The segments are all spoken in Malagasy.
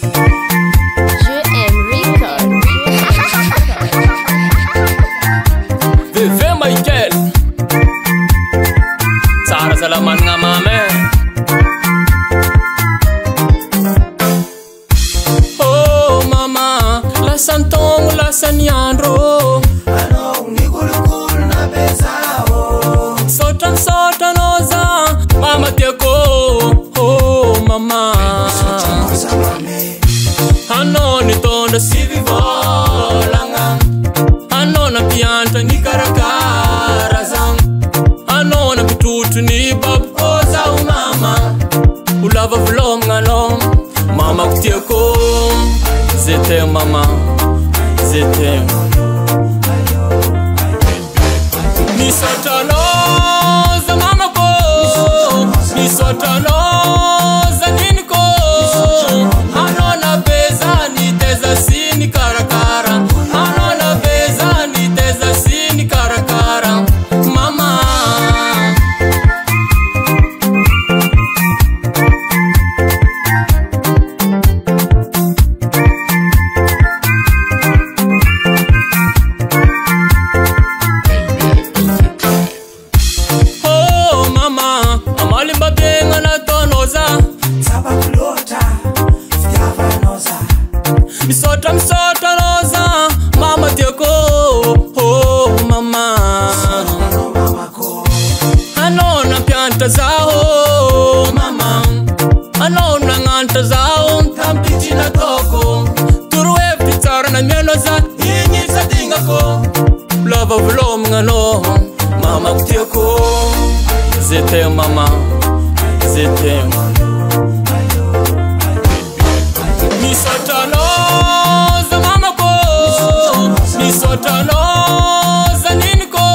JM Record. VV Michael Tsara salamanana mame. Oh mama, lasan tong lasan yandro. Ano ni kulukul na bezao. Sotan sotan oza mama teko. Oh mama, ano ni tonda sivi volanga. Ano na pianta ni karakara zang. Ano na pitutu ni bab oza mama. Ulava vlom ngano mama kutieko. Zete mama, zete. Ni sotanoza mama ko. Ni sotanoza nini ko. Ano na beza ni teza sini karakara. Ano na beza ni teza sini karakara. Mama oh mama, amalimba benga na tonoza. Saba kulota, fiava noza. Misota noza, mama teko. Oh mama, Ano mama ko. ano na pianta zao mama. Ano na nganta zao tampiti na toko. Turuwe pitara na meno za inyi za dinga ko. Lava vlom ngano mama kutieko. Zete mama, zete. Misota noza mama ko. Misota noza nini ko.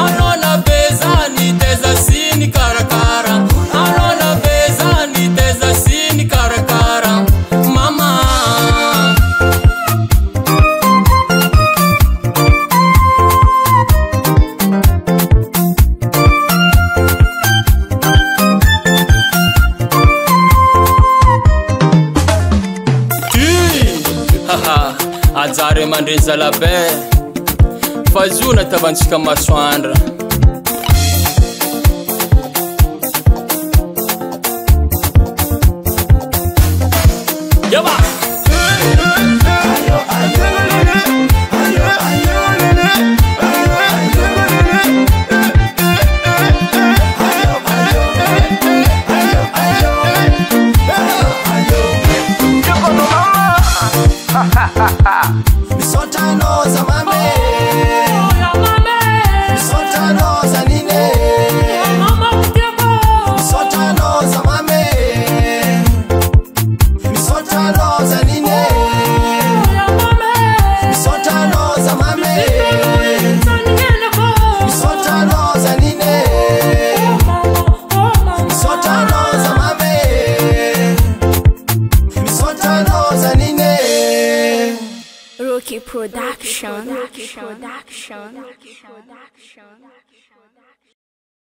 Ano na beza ni teza sini karakara. Ano na beza ni teza sini karakara. Mama haha, ajare mandreza labe. Fazuna tavantsika masoandra. Yaba Misota noza mame. Misota noza nine. Misota noza mame. Misota noza nine. Misota noza mame. Misota noza nine. Misota noza mame. Misota noza nine. Rookie Production.